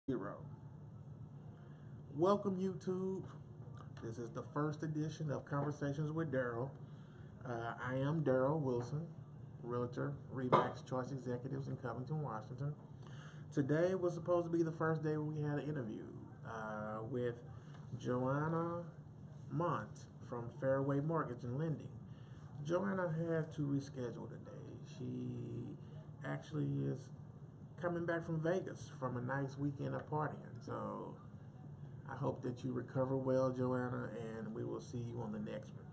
Zero. Welcome, YouTube. This is the first edition of Conversations with Darrell. I am Darrell Wilson, Realtor, Remax Choice Executives in Covington, Washington. Today was supposed to be the first day we had an interview with Joanna Mont from Fairway Mortgage and Lending. Joanna had to reschedule today. She actually is coming back from Vegas from a nice weekend of partying. So I hope that you recover well, Joanna, and we will see you on the next one.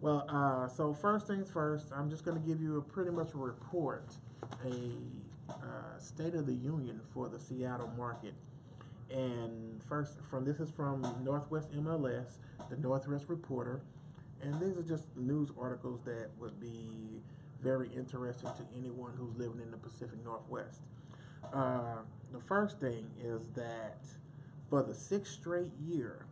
Well, so first things first, I'm just going to give you pretty much a report, a state of the union for the Seattle market. And first, this is from Northwest MLS, the Northwest Reporter, and these are just news articles that would be very interesting to anyone who's living in the Pacific Northwest. The first thing is that for the sixth straight year,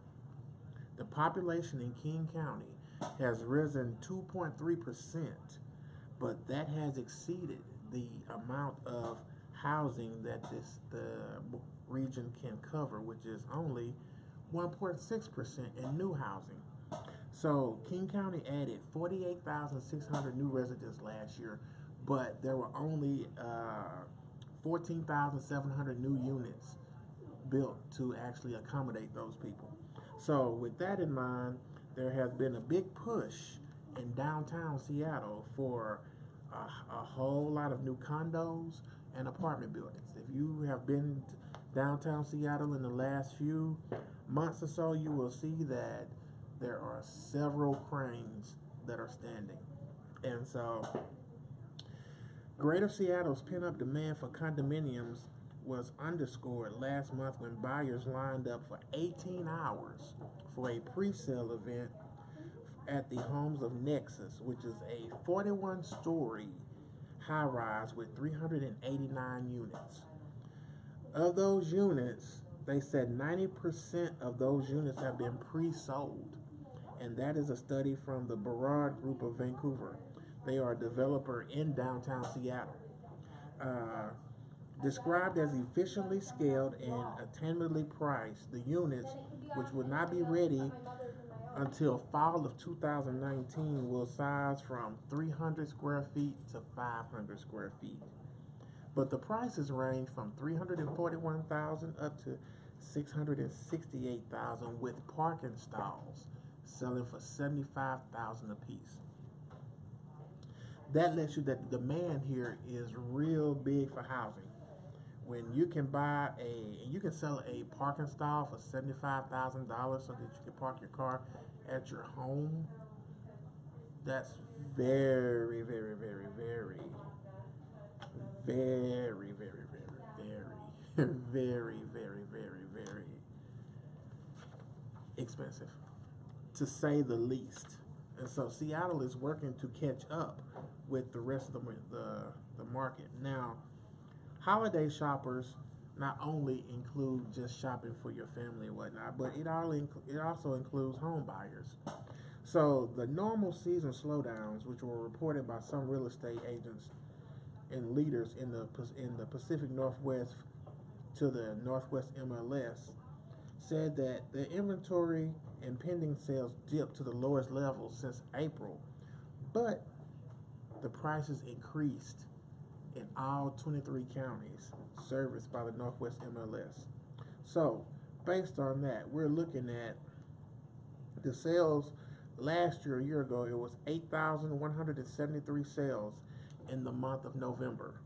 the population in King County has risen 2.3%, but that has exceeded the amount of housing that the region can cover, which is only 1.6% in new housing. So King County added 48,600 new residents last year, but there were only 14,700 new units built to actually accommodate those people. So with that in mind, there has been a big push in downtown Seattle for a whole lot of new condos and apartment buildings. If you have been downtown Seattle in the last few months or so, you will see that there are several cranes that are standing. And so Greater Seattle's pent-up demand for condominiums was underscored last month when buyers lined up for 18 hours for a pre-sale event at the homes of Nexus, which is a 41-story high-rise with 389 units. Of those units, they said 90% of those units have been pre-sold, and that is a study from the Burrard Group of Vancouver. They are a developer in downtown Seattle. Described as efficiently scaled and attainably priced, the units, which will not be ready until fall of 2019, will size from 300 square feet to 500 square feet. But the prices range from 341,000 up to 668,000 with parking stalls selling for 75,000 apiece. That lets you that the demand here is real big for housing. When you can you can sell a parking stall for $75,000 so that you can park your car at your home. That's very, very, very, very, very, very, very, very, very, very, very, very expensive, to say the least. And so Seattle is working to catch up with the rest of the market. Now, holiday shoppers not only include just shopping for your family and whatnot, but it also includes home buyers. So the normal season slowdowns, which were reported by some real estate agents and leaders in the Pacific Northwest to the Northwest MLS, said that the inventory and pending sales dipped to the lowest level since April, but the prices increased in all 23 counties serviced by the Northwest MLS. So, based on that, we're looking at the sales last year, a year ago, it was 8,173 sales in the month of November.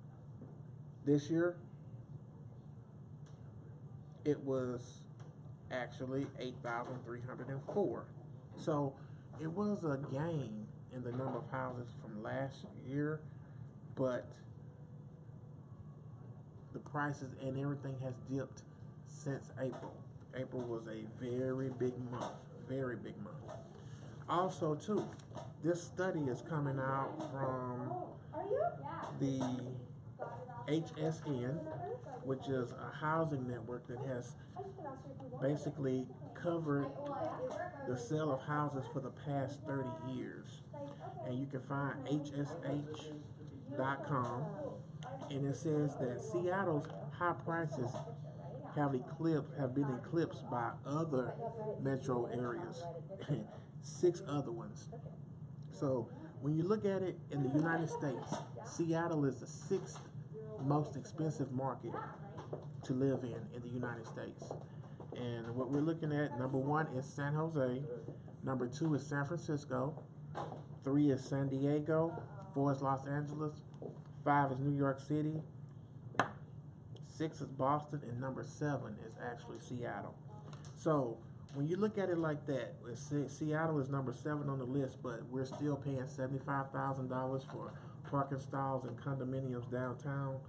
This year, it was actually 8,304. So, it was a gain in the number of houses from last year, but the prices and everything has dipped since April. April was a very big month, very big month. Also, too, this study is coming out from the HSN, which is a housing network that has basically covered the sale of houses for the past 30 years. And you can find hsh.com, and it says that Seattle's high prices have been eclipsed by other metro areas, 6 other ones. So when you look at it in the United States, Seattle is the 6th most expensive market to live in the United States. And what we're looking at, number 1 is San Jose, number 2 is San Francisco, 3 is San Diego, 4 is Los Angeles, 5 is New York City, 6 is Boston, and number 7 is actually Seattle. So when you look at it like that, Seattle is number 7 on the list, but we're still paying $75,000 for parking stalls and condominiums downtown.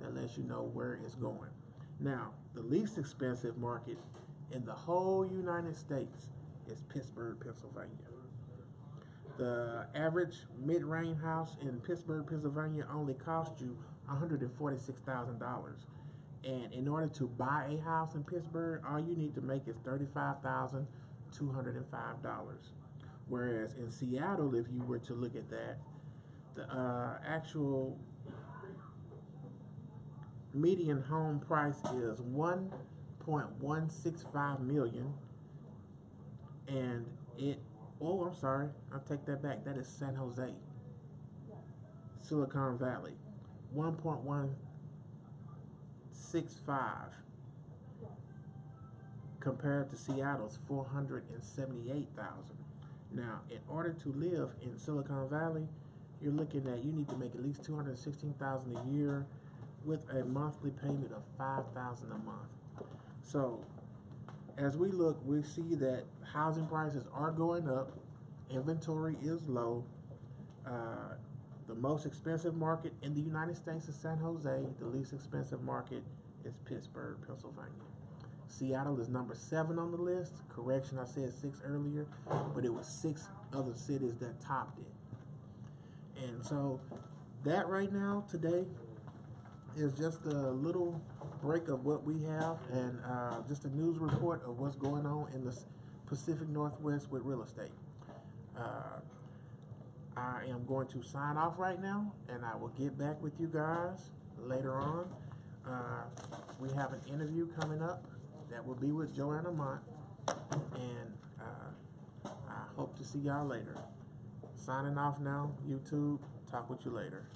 That lets you know where it's going. Now, the least expensive market in the whole United States is Pittsburgh, Pennsylvania. The average mid-range house in Pittsburgh, Pennsylvania only cost you $146,000. And in order to buy a house in Pittsburgh, all you need to make is $35,205. Whereas in Seattle, if you were to look at that, the actual median home price is $1.165 million, and I'm sorry, I'll take that back. That is San Jose, Silicon Valley, 1.165 compared to Seattle's 478,000. Now, in order to live in Silicon Valley, you're looking at you need to make at least $216,000 a year with a monthly payment of $5,000 a month. So as we look, we see that housing prices are going up, inventory is low. The most expensive market in the United States is San Jose. The least expensive market is Pittsburgh, Pennsylvania. Seattle is number 7 on the list. Correction, I said 6 earlier, but it was 6 other cities that topped it. And so that right now, today, is just a little break of what we have, and just a news report of what's going on in the Pacific Northwest with real estate. I am going to sign off right now, and I will get back with you guys later on. We have an interview coming up that will be with Joanna Mont, and I hope to see y'all later. Signing off now, YouTube. Talk with you later.